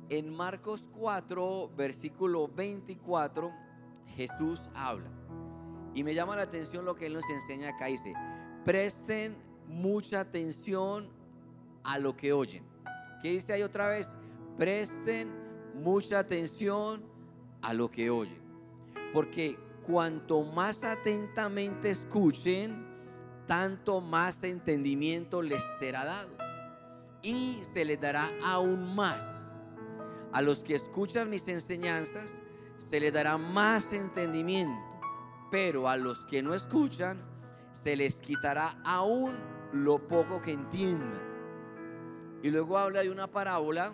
En Marcos 4, versículo 24, Jesús habla. Y me llama la atención lo que Él nos enseña acá. Dice: presten mucha atención a lo que oyen. ¿Qué dice ahí otra vez? Presten mucha atención a lo que oyen. Porque cuanto más atentamente escuchen, tanto más entendimiento les será dado. Y se les dará aún más. A los que escuchan mis enseñanzas se les dará más entendimiento, pero a los que no escuchan se les quitará aún lo poco que entiendan. Y luego habla de una parábola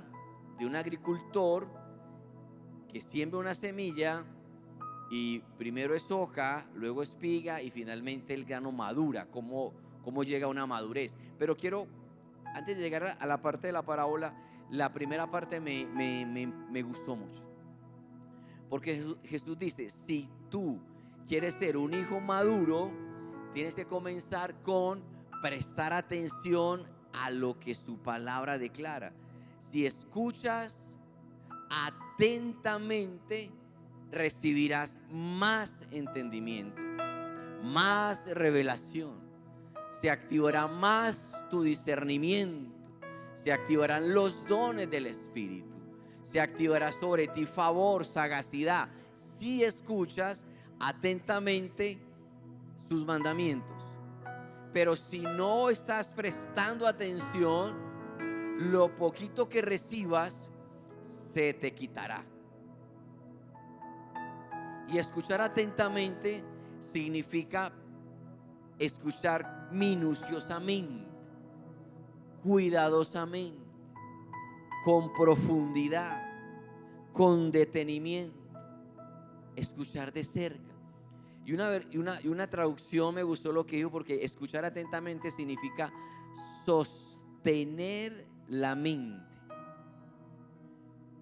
de un agricultor que siembra una semilla y primero es hoja, luego espiga y finalmente el grano madura. ¿Cómo llega a una madurez? Pero quiero, antes de llegar a la parte de la parábola, la primera parte me gustó mucho. Porque Jesús dice: si tú quieres ser un hijo maduro, tienes que comenzar con prestar atención a lo que su palabra declara. Si escuchas atentamente, recibirás más entendimiento, más revelación. Se activará más tu discernimiento. Se activarán los dones del Espíritu. Se activará sobre ti favor, sagacidad, si escuchas atentamente sus mandamientos. Pero si no estás prestando atención, lo poquito que recibas se te quitará. Y escuchar atentamente significa escuchar minuciosamente, cuidadosamente, con profundidad, con detenimiento, escuchar de cerca. Y una traducción me gustó lo que dijo, porque escuchar atentamente significa sostener la mente.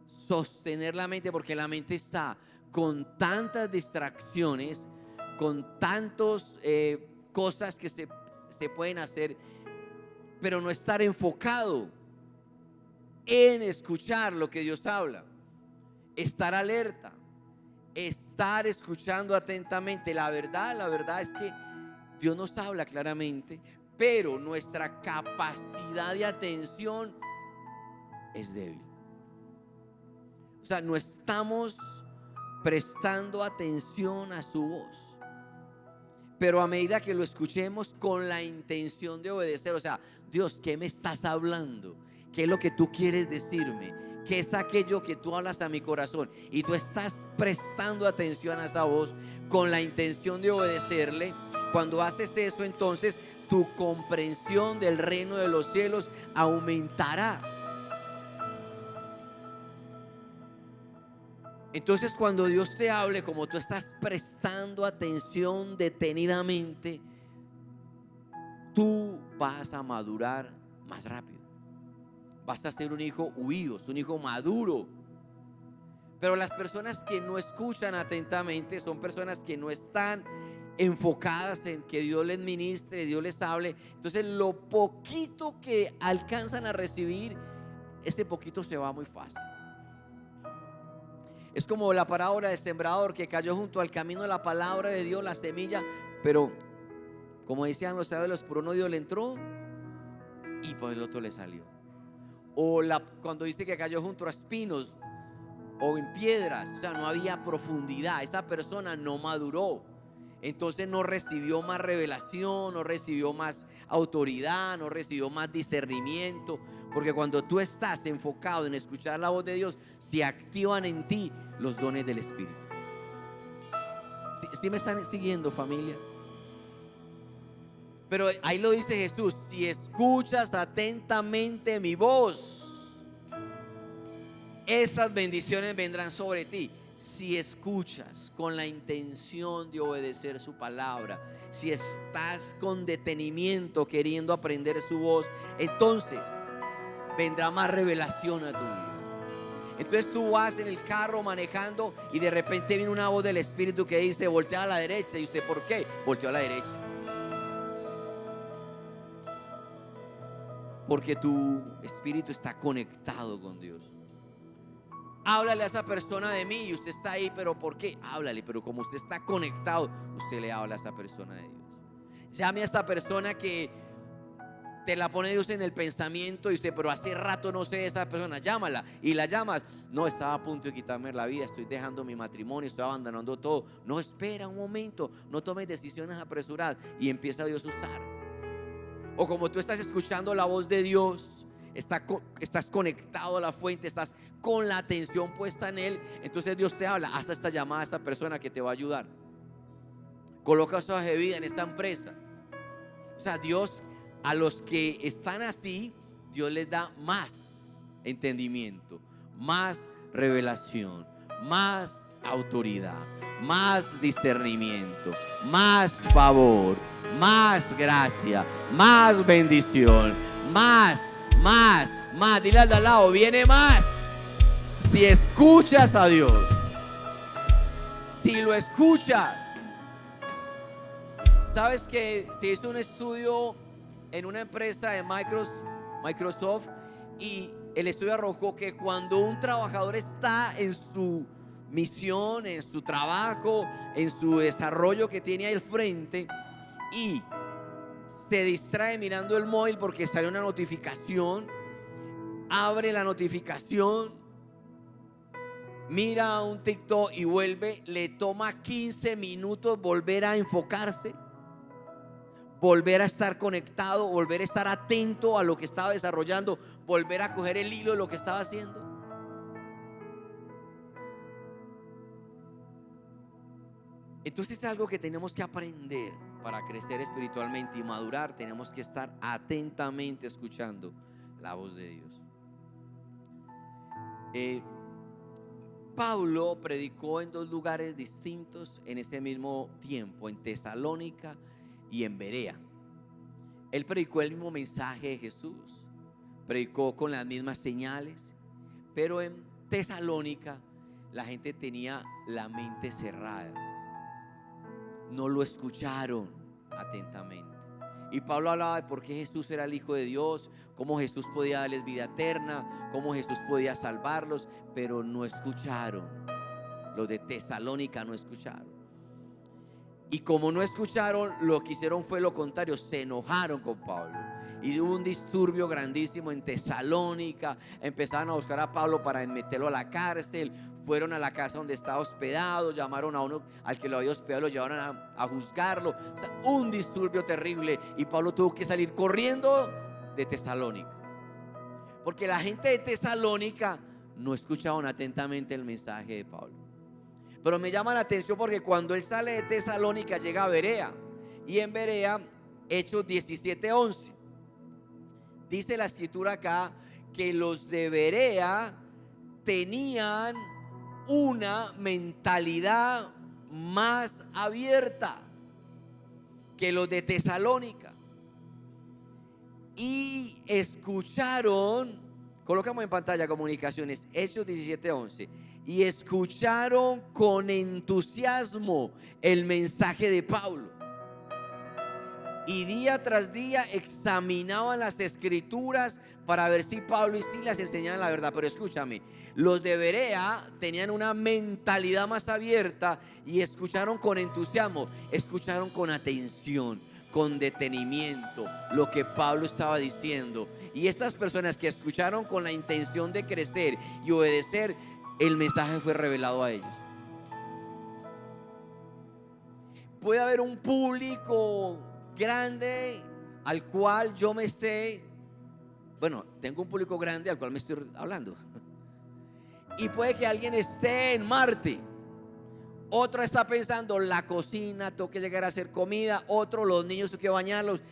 Sostener la mente, porque la mente está con tantas distracciones, con tantas cosas que se pueden hacer, pero no estar enfocado en escuchar lo que Dios habla. Estar alerta, estar escuchando atentamente. La verdad es que Dios nos habla claramente, pero nuestra capacidad de atención es débil. O sea, no estamos prestando atención a su voz. Pero a medida que lo escuchemos con la intención de obedecer, o sea, Dios, ¿qué me estás hablando? ¿Qué es lo que tú quieres decirme? ¿Qué es aquello que tú hablas a mi corazón? Y tú estás prestando atención a esa voz con la intención de obedecerle. Cuando haces eso, entonces tu comprensión del reino de los cielos aumentará. Entonces, cuando Dios te hable, como tú estás prestando atención detenidamente, tú vas a madurar más rápido. Vas a ser un hijo huíos, un hijo maduro. Pero las personas que no escuchan atentamente son personas que no están enfocadas en que Dios les ministre, Dios les hable. Entonces, lo poquito que alcanzan a recibir, ese poquito se va muy fácil. Es como la parábola del sembrador que cayó junto al camino de la palabra de Dios, la semilla, pero como decían los sabios, por uno Dios le entró y por el otro le salió. O cuando dice que cayó junto a espinos o en piedras, o sea, no había profundidad. Esa persona no maduró, entonces no recibió más revelación, no recibió más autoridad, no recibió más discernimiento. Porque cuando tú estás enfocado en escuchar la voz de Dios, se activan en ti los dones del Espíritu. ¿Sí me están siguiendo, familia? Pero ahí lo dice Jesús: si escuchas atentamente mi voz, esas bendiciones vendrán sobre ti. Si escuchas con la intención de obedecer su palabra, si estás con detenimiento queriendo aprender su voz, entonces vendrá más revelación a tu vida. Entonces tú vas en el carro manejando y de repente viene una voz del Espíritu que dice: voltea a la derecha. Y usted, ¿por qué? Volteó a la derecha. porque tu espíritu está conectado con Dios. Háblale a esa persona de mí y usted está ahí, pero ¿por qué? Háblale, pero como usted está conectado, usted le habla a esa persona de Dios. Llame a esta persona que te la pone Dios en el pensamiento y usted, pero hace rato no sé de esa persona. Llámala y la llamas. No, estaba a punto de quitarme la vida, estoy dejando mi matrimonio, estoy abandonando todo. No, espera un momento, no tomes decisiones apresuradas, y empieza Dios a usar. O como tú estás escuchando la voz de Dios, estás conectado a la fuente, estás con la atención puesta en Él, entonces Dios te habla. Haz esta llamada a esta persona que te va a ayudar. Coloca su hoja de vida en esta empresa. O sea, Dios, a los que están así, Dios les da más entendimiento, más revelación, más autoridad, más discernimiento, más favor, más gracia, más bendición, más. Dile al de al lado, viene más. Si escuchas a Dios, si lo escuchas. Sabes que se hizo un estudio en una empresa de Microsoft, y el estudio arrojó que cuando un trabajador está en su misión, en su trabajo, en su desarrollo que tiene ahí al frente, y se distrae mirando el móvil porque sale una notificación, abre la notificación, mira un TikTok y vuelve, le toma 15 minutos volver a enfocarse, volver a estar conectado, volver a estar atento a lo que estaba desarrollando, volver a coger el hilo de lo que estaba haciendo. Entonces es algo que tenemos que aprender para crecer espiritualmente y madurar. Tenemos que estar atentamente escuchando la voz de Dios. Pablo predicó en 2 lugares distintos en ese mismo tiempo, en Tesalónica y en Berea. Él predicó el mismo mensaje de Jesús, predicó con las mismas señales, pero en Tesalónica la gente tenía la mente cerrada, no lo escucharon atentamente. Y Pablo hablaba de por qué Jesús era el Hijo de Dios, cómo Jesús podía darles vida eterna, cómo Jesús podía salvarlos, pero no escucharon. Los de Tesalónica no escucharon. Y como no escucharon, lo que hicieron fue lo contrario, se enojaron con Pablo. Y hubo un disturbio grandísimo en Tesalónica. Empezaron a buscar a Pablo para meterlo a la cárcel. Fueron a la casa donde estaba hospedado, llamaron a uno al que lo había hospedado, lo llevaron a juzgarlo. O sea, un disturbio terrible. Y Pablo tuvo que salir corriendo de Tesalónica, porque la gente de Tesalónica no escuchaban atentamente el mensaje de Pablo. Pero me llama la atención porque cuando él sale de Tesalónica llega a Berea, y en Berea, Hechos 17:11, dice la escritura acá que los de Berea tenían una mentalidad más abierta que los de Tesalónica, y escucharon, colocamos en pantalla comunicaciones, Hechos 17:11, y escucharon con entusiasmo el mensaje de Pablo, y día tras día examinaban las escrituras para ver si Pablo y Silas enseñaban la verdad. Pero escúchame, los de Berea tenían una mentalidad más abierta y escucharon con entusiasmo, escucharon con atención, con detenimiento lo que Pablo estaba diciendo. Y estas personas que escucharon con la intención de crecer y obedecer, el mensaje fue revelado a ellos. Puede haber un público grande al cual yo me esté, tengo un público grande al cual me estoy hablando, y puede que alguien esté en Marte, otro está pensando la cocina, tengo que llegar a hacer comida, otro los niños tengo que bañarlos,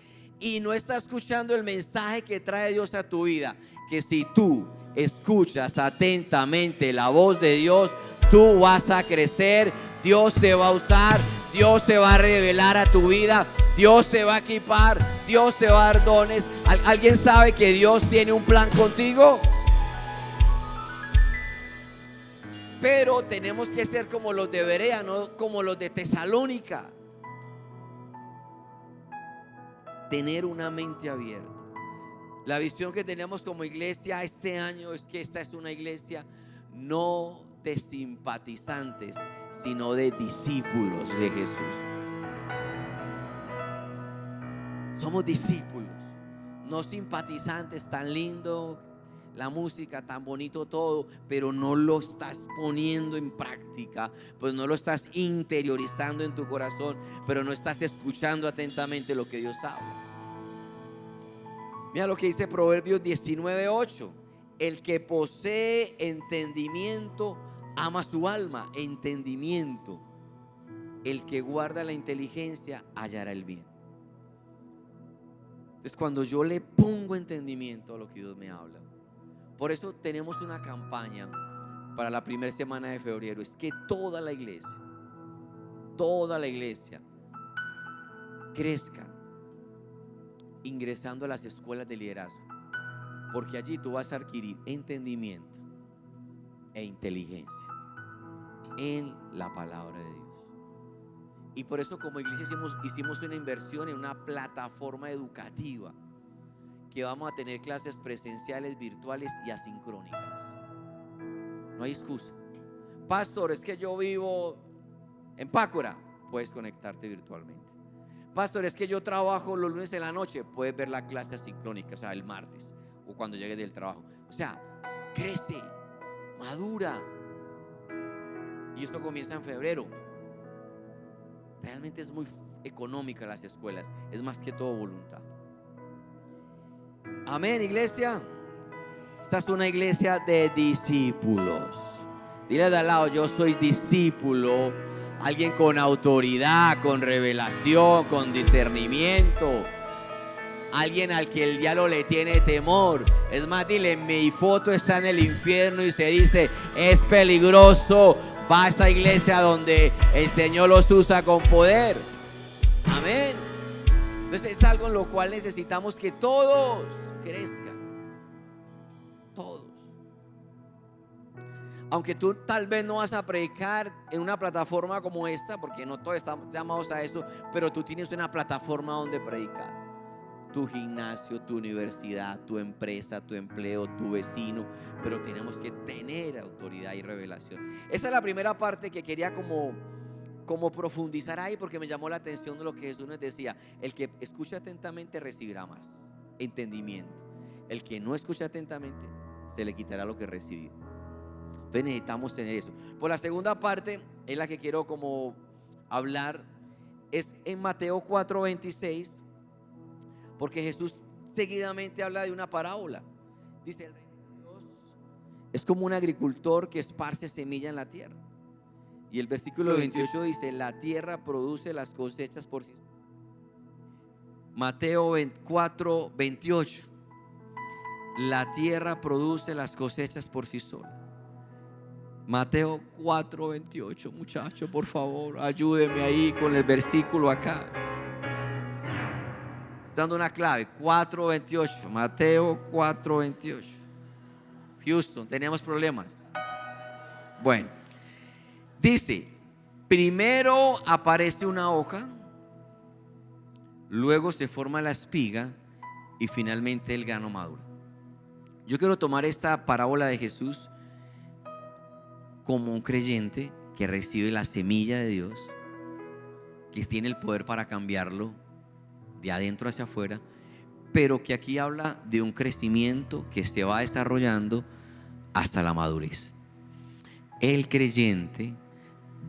y no está escuchando el mensaje que trae Dios a tu vida. Que si tú escuchas atentamente la voz de Dios, tú vas a crecer, Dios te va a usar, Dios te va a revelar a tu vida, Dios te va a equipar, Dios te va a dar dones. ¿Alguien sabe que Dios tiene un plan contigo? Pero tenemos que ser como los de Berea, no como los de Tesalónica. Tener una mente abierta. La visión que tenemos como iglesia este año es que esta es una iglesia no de simpatizantes, sino de discípulos de Jesús. Somos discípulos, no simpatizantes. Tan lindo la música, tan bonito todo, pero no lo estás poniendo en práctica, pues no lo estás interiorizando en tu corazón, pero no estás escuchando atentamente lo que Dios habla. Mira lo que dice Proverbios 19:8: el que posee entendimiento ama su alma. Entendimiento. El que guarda la inteligencia hallará el bien. Entonces, cuando yo le pongo entendimiento a lo que Dios me habla, por eso tenemos una campaña para la primera semana de febrero. Es que toda la iglesia crezca ingresando a las escuelas de liderazgo, porque allí tú vas a adquirir entendimiento e inteligencia en la palabra de Dios. Y por eso como iglesia hicimos una inversión en una plataforma educativa, que vamos a tener clases presenciales, virtuales y asincrónicas. No hay excusa. Pastor, es que yo vivo en Pácora. Puedes conectarte virtualmente. Pastor, es que yo trabajo los lunes en la noche. Puedes ver la clase asincrónica, o sea, el martes o cuando llegues del trabajo. O sea, crece, madura. Y esto comienza en febrero. Realmente es muy económica las escuelas. Es más que todo voluntad. Amén, iglesia. Esta es una iglesia de discípulos. Dile de al lado: yo soy discípulo. Alguien con autoridad, con revelación, con discernimiento. Alguien al que el diablo le tiene temor. Es más, dile: mi foto está en el infierno y se dice: es peligroso. Va a esa iglesia donde el Señor los usa con poder. Amén. Entonces es algo en lo cual necesitamos que todos crezcan. Todos. Aunque tú tal vez no vas a predicar en una plataforma como esta, porque no todos estamos llamados a eso, pero tú tienes una plataforma donde predicar. Tu gimnasio, tu universidad, tu empresa, tu empleo, tu vecino, pero tenemos que tener autoridad y revelación. Esa es la primera parte que quería como profundizar ahí, porque me llamó la atención de lo que Jesús nos decía: el que escucha atentamente recibirá más entendimiento. El que no escucha atentamente se le quitará lo que recibió. Entonces necesitamos tener eso. Por la segunda parte es la que quiero como hablar, es en Mateo 4:26, porque Jesús seguidamente habla de una parábola. Dice: el reino de Dios es como un agricultor que esparce semilla en la tierra. Y el versículo 28 dice: la tierra produce las cosechas por sí sola. Mateo 4:28. La tierra produce las cosechas por sí sola. Mateo 4:28. Muchacho, por favor, ayúdeme ahí con el versículo acá. Estoy dando una clave. 4:28. Mateo 4:28. Houston, tenemos problemas. Bueno, dice: primero aparece una hoja, luego se forma la espiga y finalmente el grano maduro. Yo quiero tomar esta parábola de Jesús como un creyente que recibe la semilla de Dios, que tiene el poder para cambiarlo de adentro hacia afuera, pero que aquí habla de un crecimiento que se va desarrollando hasta la madurez. El creyente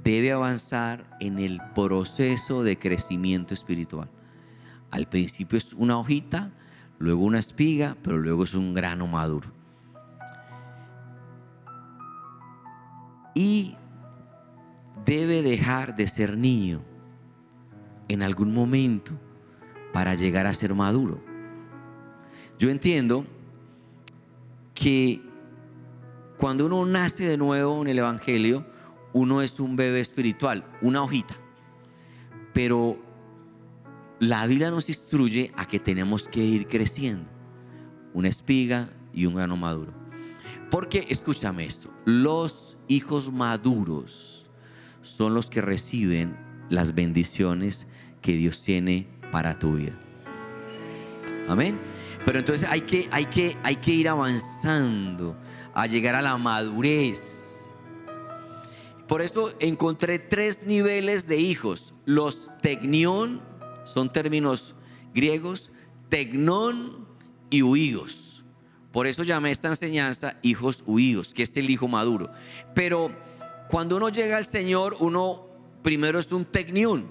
debe avanzar en el proceso de crecimiento espiritual. Al principio es una hojita, luego una espiga, pero luego es un grano maduro. Y debe dejar de ser niño en algún momento para llegar a ser maduro. Yo entiendo que cuando uno nace de nuevo en el evangelio, uno es un bebé espiritual, una hojita. Pero la Biblia nos instruye a que tenemos que ir creciendo, una espiga y un grano maduro. Porque, escúchame esto, los hijos maduros son los que reciben las bendiciones que Dios tiene para tu vida. Amén. Pero entonces hay que ir avanzando a llegar a la madurez. Por eso encontré 3 niveles de hijos. Los tecnión, son términos griegos, tecnón y huíos. Por eso llamé esta enseñanza hijos huíos, que es el hijo maduro. Pero cuando uno llega al Señor, uno primero es un tecnión.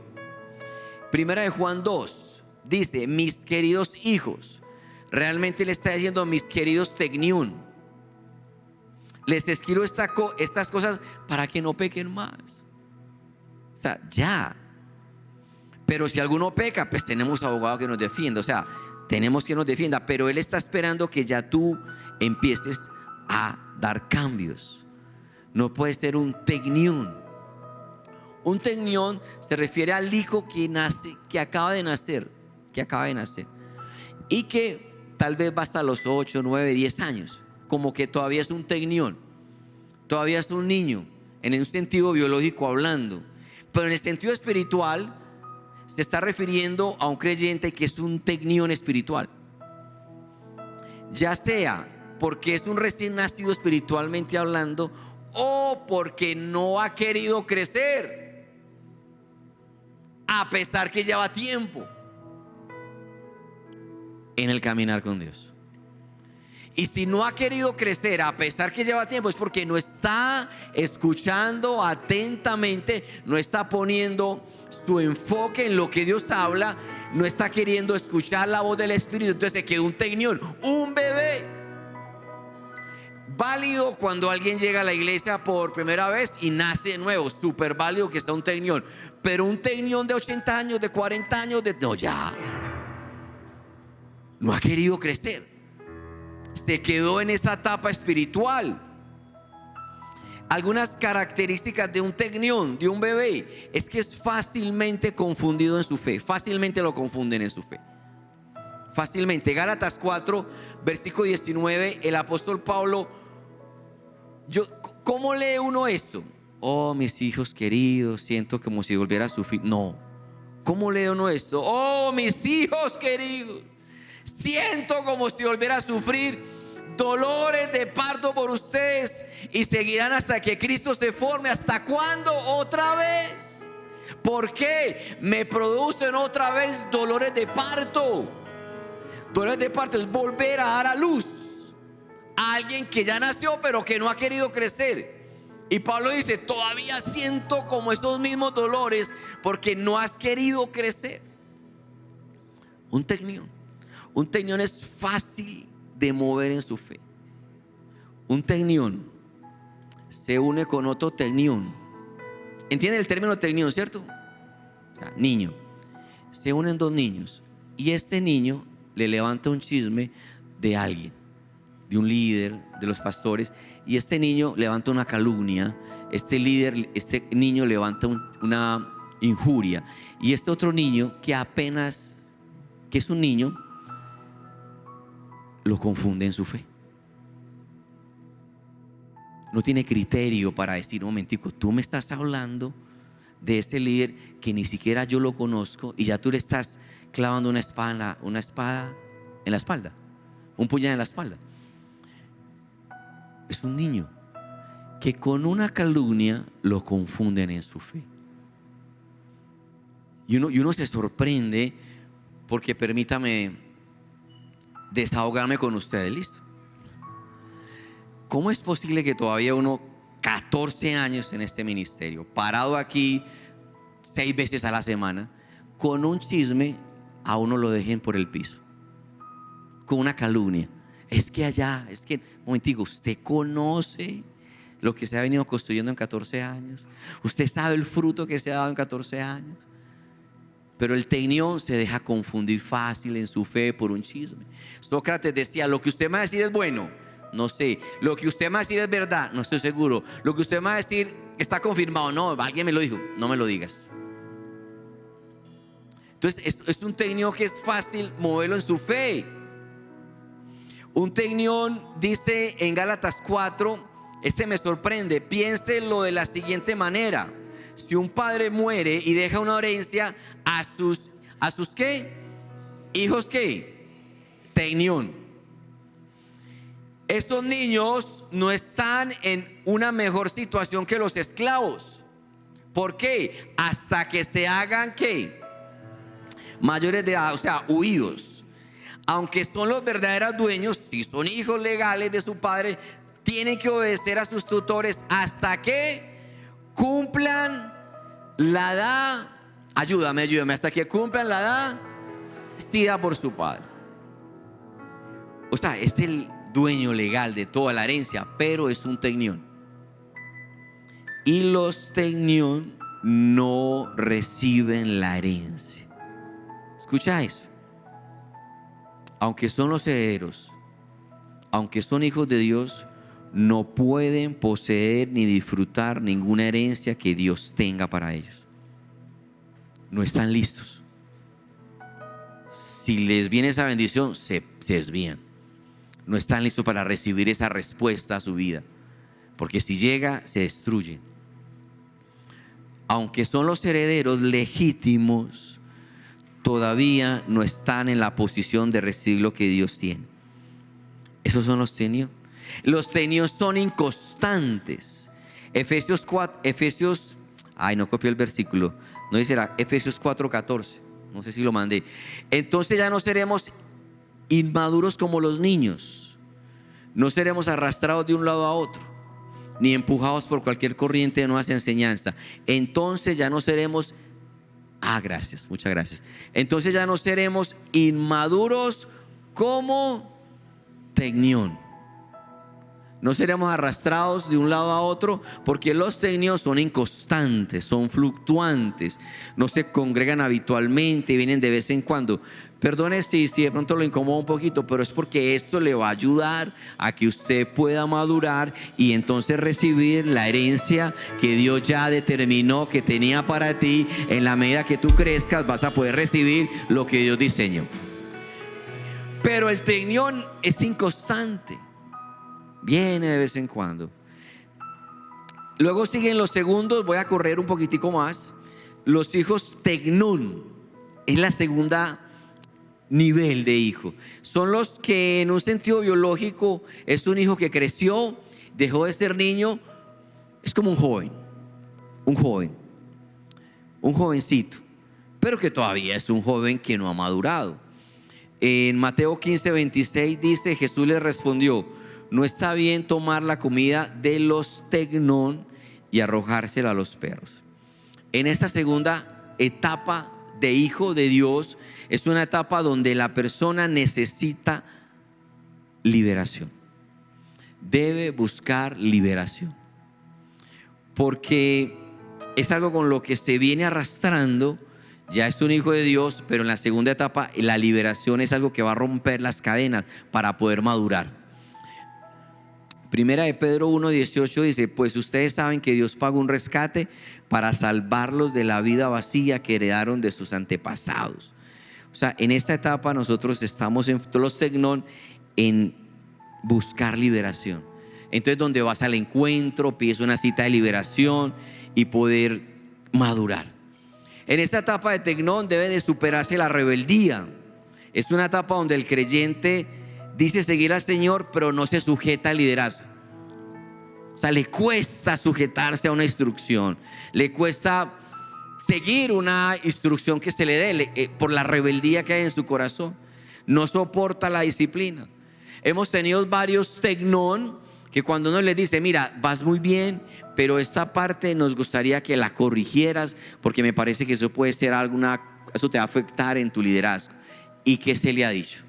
Primera de Juan 2 dice: mis queridos hijos. Realmente le está diciendo mis queridos tecnión. Les escribo estas cosas para que no pequen más. O sea, ya. Pero si alguno peca, pues tenemos abogado que nos defienda. O sea, tenemos que nos defienda. Pero Él está esperando que ya tú empieces a dar cambios. No puede ser un tecnión. Un tecnión se refiere al hijo que nace, que acaba de nacer. Y que tal vez va hasta los 8, 9, 10 años. Como que todavía es un tecnión. Todavía es un niño. En un sentido biológico hablando. Pero en el sentido espiritual se está refiriendo a un creyente que es un tecnión espiritual. Ya sea porque es un recién nacido espiritualmente hablando, o porque no ha querido crecer, a pesar que lleva tiempo en el caminar con Dios. Y si no ha querido crecer a pesar que lleva tiempo, es porque no está escuchando atentamente, no está poniendo su enfoque en lo que Dios habla, no está queriendo escuchar la voz del Espíritu. Entonces se quedó un tecnión, un bebé. Válido cuando alguien llega a la iglesia por primera vez y nace de nuevo, súper válido que está un tecnión. Pero un tecnión de 80 años, de 40 años, no, ya no ha querido crecer. Se quedó en esa etapa espiritual. Algunas características de un tecnión, de un bebé, es que es fácilmente confundido en su fe. Fácilmente lo confunden en su fe. Fácilmente. Gálatas 4, versículo 19, el apóstol Pablo, ¿cómo lee uno esto? Oh, mis hijos queridos, siento como si volviera a sufrir. No. ¿Cómo lee uno esto? Oh, mis hijos queridos, siento como si volviera a sufrir dolores de parto por ustedes, y seguirán hasta que Cristo se forme. ¿Hasta cuándo? Otra vez. ¿Por qué? Me producen otra vez dolores de parto. Dolores de parto es volver a dar a luz a alguien que ya nació pero que no ha querido crecer. Y Pablo dice: todavía siento como estos mismos dolores porque no has querido crecer. Un tecnión es fácil de mover en su fe. Un tecnión se une con otro tecnión. ¿Entienden el término tecnión, cierto? O sea, niño. Se unen 2 niños y este niño le levanta un chisme de alguien, de un líder, de los pastores, y este niño levanta una calumnia. Este niño levanta una injuria, y este otro niño que es un niño, lo confunde en su fe. No tiene criterio para decir: un momentico, tú me estás hablando de ese líder que ni siquiera yo lo conozco, y ya tú le estás clavando una espada en la espalda, un puñal en la espalda. Es un niño que con una calumnia lo confunden en su fe. Y uno se sorprende, porque permítame desahogarme con ustedes. ¿Listo? ¿Cómo es posible que todavía uno, 14 años en este ministerio, parado aquí 6 veces a la semana, con un chisme a uno lo dejen por el piso? Con una calumnia. Es que allá, momentico, usted conoce lo que se ha venido construyendo en 14 años. Usted sabe el fruto que se ha dado en 14 años. Pero el tecnión se deja confundir fácil en su fe por un chisme. Sócrates decía: lo que usted me va a decir es bueno, no sé. Lo que usted me va a decir es verdad, no estoy seguro. Lo que usted me va a decir está confirmado, no, alguien me lo dijo, no me lo digas. Entonces es un tecnión que es fácil moverlo en su fe. Un tecnión dice en Gálatas 4, me sorprende, piénselo de la siguiente manera: si un padre muere y deja una herencia a sus ¿qué? Hijos ¿qué? Tecnión. Estos niños no están en una mejor situación que los esclavos. ¿Por qué? Hasta que se hagan, ¿qué? Mayores de edad, o sea, huidos. Aunque son los verdaderos dueños, si son hijos legales de su padre, tienen que obedecer a sus tutores hasta que cumplan la edad. Ayúdame, hasta que cumplan la edad establecida por su padre. O sea, es el dueño legal de toda la herencia, pero es un tecnión. Y los tecnión no reciben la herencia. Escucha eso. Aunque son los herederos, aunque son hijos de Dios, no pueden poseer ni disfrutar ninguna herencia que Dios tenga para ellos. No están listos. Si les viene esa bendición, se desvían. No están listos para recibir esa respuesta a su vida, porque si llega, se destruyen. Aunque son los herederos legítimos, todavía no están en la posición de recibir lo que Dios tiene. Esos son los tenios. Los tenios son inconstantes. Efesios 4, no copié el versículo. No dice Efesios 4:14. No sé si lo mandé. Entonces ya no seremos inmaduros como los niños. No seremos arrastrados de un lado a otro, ni empujados por cualquier corriente de nuevas enseñanzas. Entonces ya no seremos gracias, muchas gracias. Entonces ya no seremos inmaduros como tecnión. No seremos arrastrados de un lado a otro, porque los tecnios son inconstantes, son fluctuantes, no se congregan habitualmente, vienen de vez en cuando. Perdone si de pronto lo incomoda un poquito, pero es porque esto le va a ayudar a que usted pueda madurar y entonces recibir la herencia que Dios ya determinó que tenía para ti. En la medida que tú crezcas, vas a poder recibir lo que Dios diseñó. Pero el tecnión es inconstante, viene de vez en cuando. Luego siguen los segundos, voy a correr un poquitico más. Los hijos tecnón es la segunda nivel de hijo. Son los que en un sentido biológico es un hijo que creció, dejó de ser niño, es como un jovencito, pero que todavía es un joven que no ha madurado. En Mateo 15:26 dice: Jesús les respondió: no está bien tomar la comida de los tecnón y arrojársela a los perros. En esta segunda etapa de hijo de Dios, es una etapa donde la persona necesita liberación. Debe buscar liberación, porque es algo con lo que se viene arrastrando. Ya es un hijo de Dios, pero en la segunda etapa la liberación es algo que va a romper las cadenas para poder madurar. Primera de Pedro 1:18 dice: pues ustedes saben que Dios pagó un rescate para salvarlos de la vida vacía que heredaron de sus antepasados. O sea, en esta etapa nosotros estamos en los tecnón en buscar liberación. Entonces, donde vas al encuentro, pides una cita de liberación y poder madurar. En esta etapa de tecnón debe de superarse la rebeldía. Es una etapa donde el creyente dice seguir al Señor, pero no se sujeta al liderazgo. O sea, le cuesta sujetarse a una instrucción, le cuesta seguir una instrucción que se le dé por la rebeldía que hay en su corazón. No soporta la disciplina. Hemos tenido varios tecnón que cuando uno les dice: mira, vas muy bien, pero esta parte nos gustaría que la corrigieras, porque me parece que eso puede ser eso te va a afectar en tu liderazgo. ¿Y qué se le ha dicho?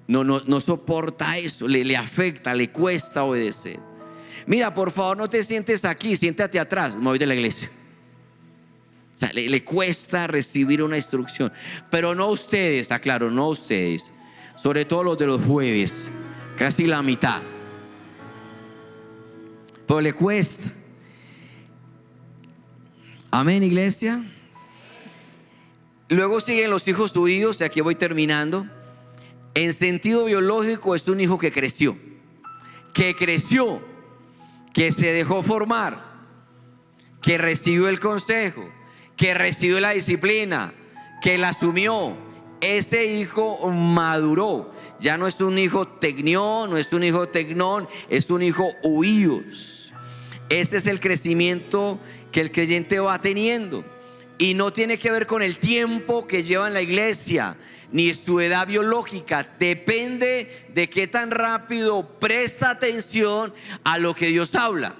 No soporta eso, le afecta, le cuesta obedecer. Mira, por favor, no te sientes aquí, siéntate atrás. Me voy de la iglesia. O sea, le cuesta recibir una instrucción. Pero no ustedes, aclaro, no ustedes. Sobre todo los de los jueves, casi la mitad. Pero le cuesta. Amén, iglesia. Luego siguen los hijos huidos, y aquí voy terminando. En sentido biológico es un hijo que creció, que se dejó formar, que recibió el consejo, que recibió la disciplina, que la asumió, ese hijo maduró. Ya no es un hijo tecnión, no es un hijo tecnón, es un hijo huíos. Este es el crecimiento que el creyente va teniendo. Y no tiene que ver con el tiempo que lleva en la iglesia, ni su edad biológica. Depende de qué tan rápido presta atención a lo que Dios habla.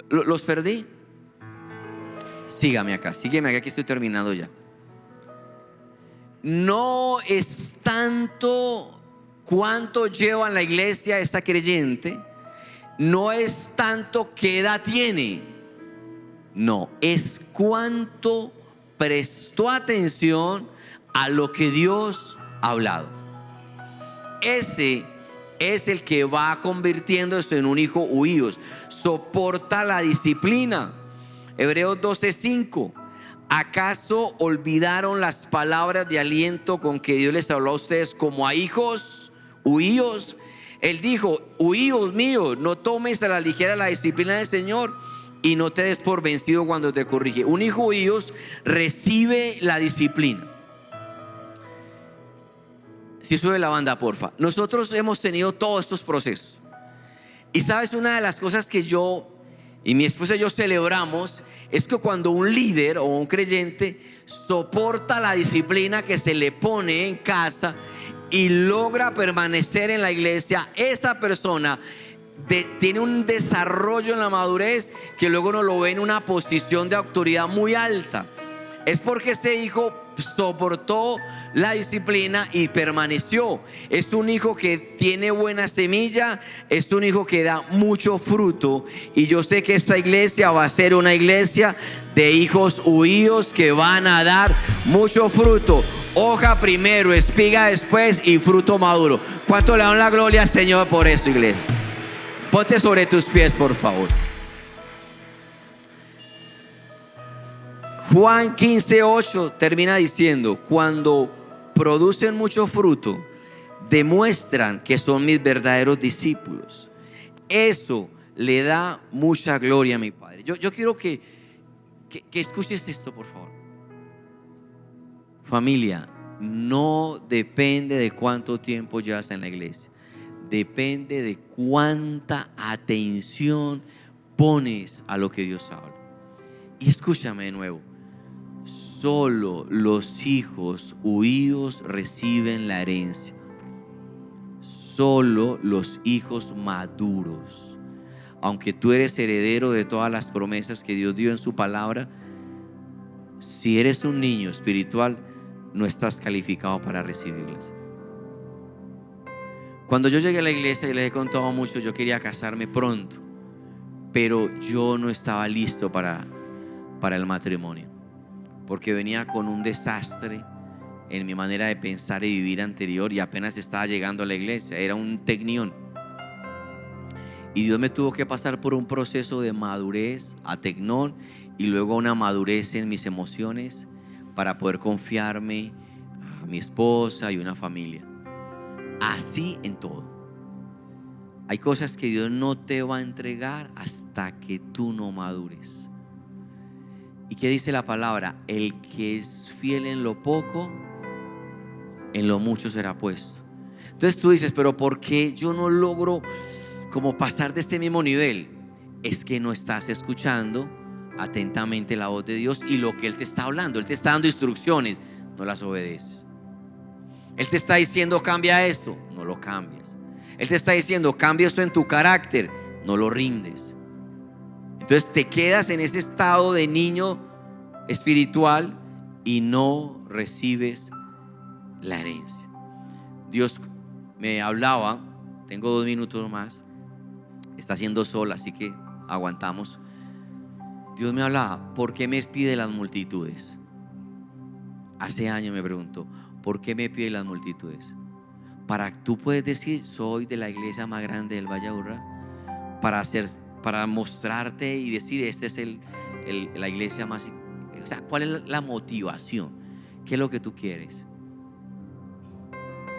¿Los perdí? Sígueme acá, que estoy terminando ya. No es tanto cuánto lleva en la iglesia esta creyente, no es tanto qué edad tiene, no, es cuánto prestó atención a lo que Dios ha hablado. Ese es el que va convirtiéndose en un hijo huíos. Soporta la disciplina. Hebreos 12:5. ¿Acaso olvidaron las palabras de aliento con que Dios les habló a ustedes como a hijos huíos? Él dijo: huíos míos, no tomes a la ligera la disciplina del Señor y no te des por vencido cuando te corrige. Un hijo huíos recibe la disciplina. Si sube la banda, porfa. Nosotros hemos tenido todos estos procesos. Y sabes, una de las cosas que yo y mi esposa y yo celebramos es que cuando un líder o un creyente soporta la disciplina que se le pone en casa y logra permanecer en la iglesia, esa persona tiene un desarrollo en la madurez que luego no lo ve en una posición de autoridad muy alta. Es porque ese hijo soportó la disciplina y permaneció. Es un hijo que tiene buena semilla, es un hijo que da mucho fruto. Y yo sé que esta iglesia va a ser una iglesia de hijos huíos que van a dar mucho fruto. Hoja primero, espiga después y fruto maduro. ¿Cuánto le dan la gloria al Señor por eso, iglesia? Ponte sobre tus pies, por favor. Juan 15:8 termina diciendo: cuando producen mucho fruto, demuestran que son mis verdaderos discípulos. Eso le da mucha gloria a mi Padre. Yo quiero que escuches esto, por favor. Familia, no depende de cuánto tiempo llevas en la iglesia. Depende de cuánta atención pones a lo que Dios habla. Y escúchame de nuevo. Solo los hijos huíos reciben la herencia. Solo los hijos maduros. Aunque tú eres heredero de todas las promesas que Dios dio en su palabra, si eres un niño espiritual, no estás calificado para recibirlas. Cuando yo llegué a la iglesia, y les he contado mucho, yo quería casarme pronto, pero yo no estaba listo para el matrimonio, porque venía con un desastre en mi manera de pensar y vivir anterior, y apenas estaba llegando a la iglesia, era un tecnión. Y Dios me tuvo que pasar por un proceso de madurez a tecnón y luego una madurez en mis emociones para poder confiarme a mi esposa y una familia. Así en todo. Hay cosas que Dios no te va a entregar hasta que tú no madures. ¿Y qué dice la palabra? El que es fiel en lo poco, en lo mucho será puesto. Entonces tú dices: pero ¿por qué yo no logro como pasar de este mismo nivel? Es que no estás escuchando atentamente la voz de Dios y lo que Él te está hablando. Él te está dando instrucciones, no las obedeces. Él te está diciendo: cambia esto, no lo cambias. Él te está diciendo: cambia esto en tu carácter, no lo rindes. Entonces te quedas en ese estado de niño espiritual y no recibes la herencia. Dios me hablaba, tengo 2 minutos más, está haciendo sol, así que aguantamos. Dios me hablaba: ¿por qué me pide las multitudes? Hace años me preguntó: ¿por qué me pide las multitudes? Para tú puedes decir: soy de la iglesia más grande del Valle de Aburrá, para mostrarte y decir: esta es la iglesia más. O sea, ¿cuál es la motivación? ¿Qué es lo que tú quieres?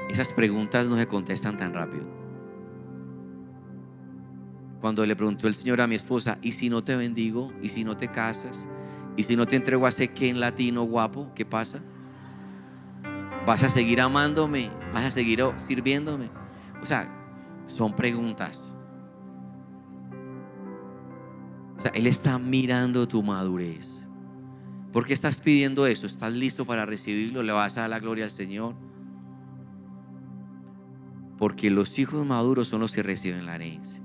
Esas preguntas no se contestan tan rápido. Cuando le preguntó el Señor a mi esposa: ¿y si no te bendigo? ¿Y si no te casas? ¿Y si no te entrego a ese Ken latino guapo? ¿Qué pasa? ¿Vas a seguir amándome? ¿Vas a seguir sirviéndome? O sea, son preguntas. O sea, Él está mirando tu madurez. ¿Por qué estás pidiendo eso? ¿Estás listo para recibirlo? ¿Le vas a dar la gloria al Señor? Porque los hijos maduros son los que reciben la herencia.